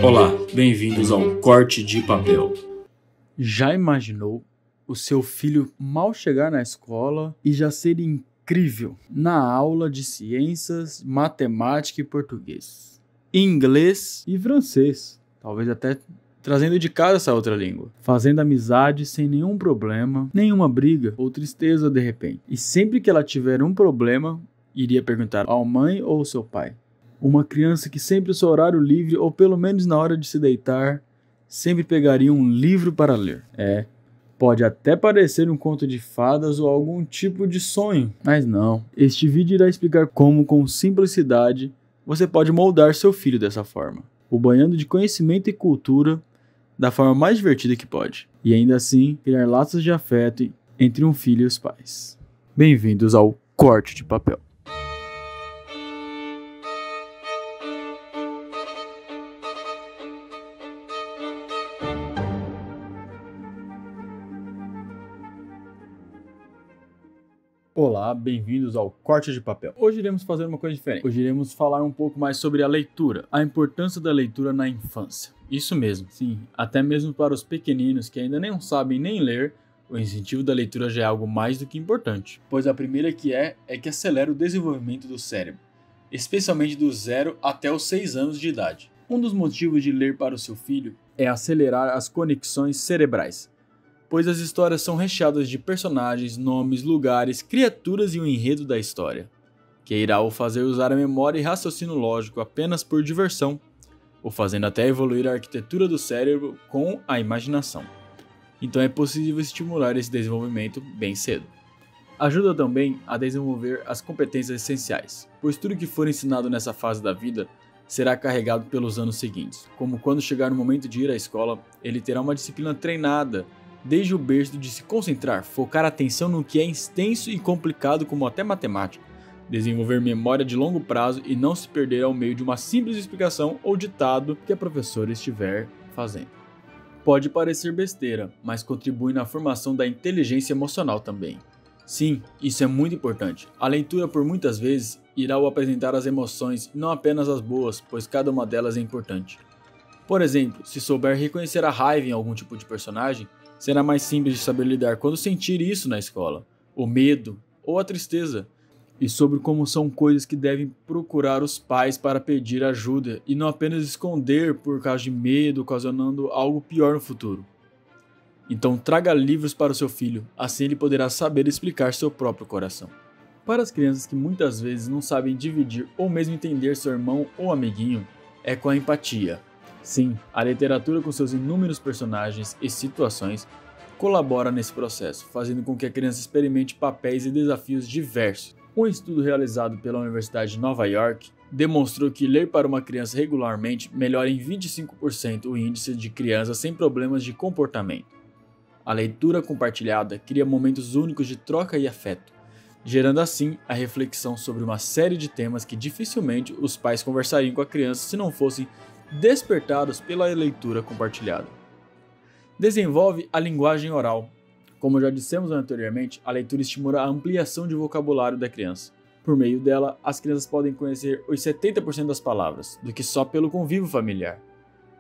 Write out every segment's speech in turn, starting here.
Olá, bem-vindos ao Corte de Papel. Já imaginou o seu filho mal chegar na escola e já ser incrível na aula de ciências, matemática e português, inglês e francês, talvez até trazendo de casa essa outra língua, fazendo amizade sem nenhum problema, nenhuma briga ou tristeza de repente. E sempre que ela tiver um problema, iria perguntar à mãe ou ao seu pai. Uma criança que sempre o seu horário livre, ou pelo menos na hora de se deitar, sempre pegaria um livro para ler. Pode até parecer um conto de fadas ou algum tipo de sonho, mas não. Este vídeo irá explicar como, com simplicidade, você pode moldar seu filho dessa forma, o banhando de conhecimento e cultura da forma mais divertida que pode, e ainda assim criar laços de afeto entre um filho e os pais. Bem-vindos ao Corte de Papel. Olá, bem-vindos ao Corte de Papel. Hoje iremos fazer uma coisa diferente. Hoje iremos falar um pouco mais sobre a leitura, a importância da leitura na infância. Isso mesmo, sim, até mesmo para os pequeninos que ainda não sabem nem ler, o incentivo da leitura já é algo mais do que importante. Pois a primeira que que acelera o desenvolvimento do cérebro, especialmente do 0 até os 6 anos de idade. Um dos motivos de ler para o seu filho é acelerar as conexões cerebrais, pois as histórias são recheadas de personagens, nomes, lugares, criaturas e o enredo da história, que irá o fazer usar a memória e raciocínio lógico apenas por diversão, o fazendo até evoluir a arquitetura do cérebro com a imaginação. Então é possível estimular esse desenvolvimento bem cedo. Ajuda também a desenvolver as competências essenciais, pois tudo que for ensinado nessa fase da vida será carregado pelos anos seguintes, como quando chegar o momento de ir à escola, ele terá uma disciplina treinada desde o berço de se concentrar, focar a atenção no que é extenso e complicado como até matemática, desenvolver memória de longo prazo e não se perder ao meio de uma simples explicação ou ditado que a professora estiver fazendo. Pode parecer besteira, mas contribui na formação da inteligência emocional também. Sim, isso é muito importante. A leitura por muitas vezes irá o apresentar as emoções e não apenas as boas, pois cada uma delas é importante. Por exemplo, se souber reconhecer a raiva em algum tipo de personagem, será mais simples de saber lidar quando sentir isso na escola, o medo ou a tristeza, e sobre como são coisas que devem procurar os pais para pedir ajuda e não apenas esconder por causa de medo, ocasionando algo pior no futuro. Então traga livros para o seu filho, assim ele poderá saber explicar seu próprio coração. Para as crianças que muitas vezes não sabem dividir ou mesmo entender seu irmão ou amiguinho, é com a empatia. Sim, a literatura com seus inúmeros personagens e situações colabora nesse processo, fazendo com que a criança experimente papéis e desafios diversos. Um estudo realizado pela Universidade de Nova York demonstrou que ler para uma criança regularmente melhora em 25% o índice de crianças sem problemas de comportamento. A leitura compartilhada cria momentos únicos de troca e afeto, gerando assim a reflexão sobre uma série de temas que dificilmente os pais conversariam com a criança se não fossem despertados pela leitura compartilhada. Desenvolve a linguagem oral. Como já dissemos anteriormente, a leitura estimula a ampliação de vocabulário da criança. Por meio dela, as crianças podem conhecer os 70% das palavras, do que só pelo convívio familiar.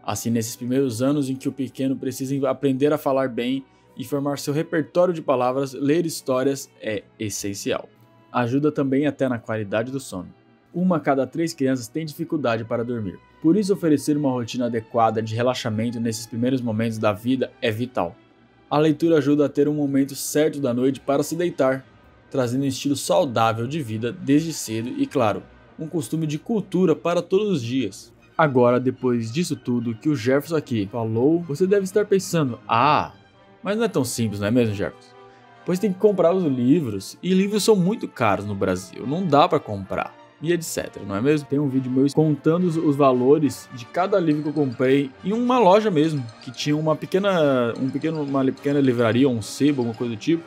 Assim, nesses primeiros anos em que o pequeno precisa aprender a falar bem e formar seu repertório de palavras, ler histórias é essencial. Ajuda também até na qualidade do sono. 1 a cada 3 crianças tem dificuldade para dormir. Por isso, oferecer uma rotina adequada de relaxamento nesses primeiros momentos da vida é vital. A leitura ajuda a ter um momento certo da noite para se deitar, trazendo um estilo saudável de vida desde cedo e, claro, um costume de cultura para todos os dias. Agora, depois disso tudo que o Jefferson aqui falou, você deve estar pensando, mas não é tão simples, não é mesmo, Jefferson? Pois tem que comprar os livros, e livros são muito caros no Brasil, não dá para comprar. E etc, não é mesmo? Tem um vídeo meu contando os valores de cada livro que eu comprei em uma loja mesmo, que tinha uma pequena livraria, um sebo, alguma coisa do tipo.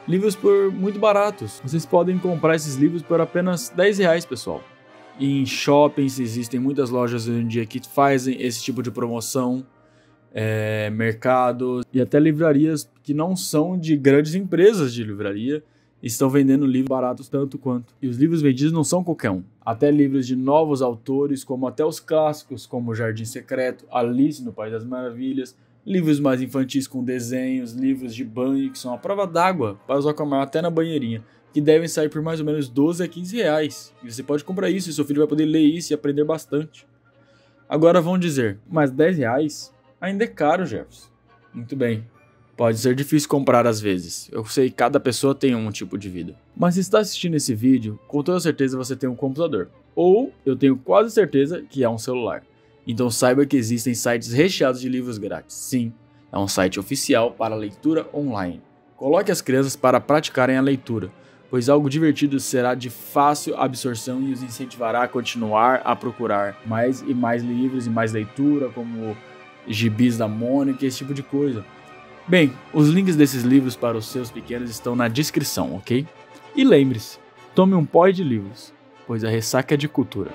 Livros por muito baratos. Vocês podem comprar esses livros por apenas R$10, pessoal. E em shoppings existem muitas lojas hoje em dia que fazem esse tipo de promoção. Mercados e até livrarias que não são de grandes empresas de livraria estão vendendo livros baratos tanto quanto. E os livros vendidos não são qualquer um. Até livros de novos autores, como até os clássicos, como O Jardim Secreto, Alice no País das Maravilhas, livros mais infantis com desenhos, livros de banho, que são a prova d'água para usar com a mão até na banheirinha, que devem sair por mais ou menos 12 a 15 reais. E você pode comprar isso e seu filho vai poder ler isso e aprender bastante. Agora vão dizer, mas 10 reais ainda é caro, Jefferson. Muito bem. Pode ser difícil comprar às vezes. Eu sei que cada pessoa tem um tipo de vida. Mas se está assistindo esse vídeo, com toda certeza você tem um computador. Ou eu tenho quase certeza que é um celular. Então saiba que existem sites recheados de livros grátis. Sim, é um site oficial para leitura online. Coloque as crianças para praticarem a leitura, pois algo divertido será de fácil absorção e os incentivará a continuar a procurar mais e mais livros e mais leitura, como gibis da Mônica, esse tipo de coisa. Bem, os links desses livros para os seus pequenos estão na descrição, ok? E lembre-se, tome um pó de livros, pois a ressaca é de cultura.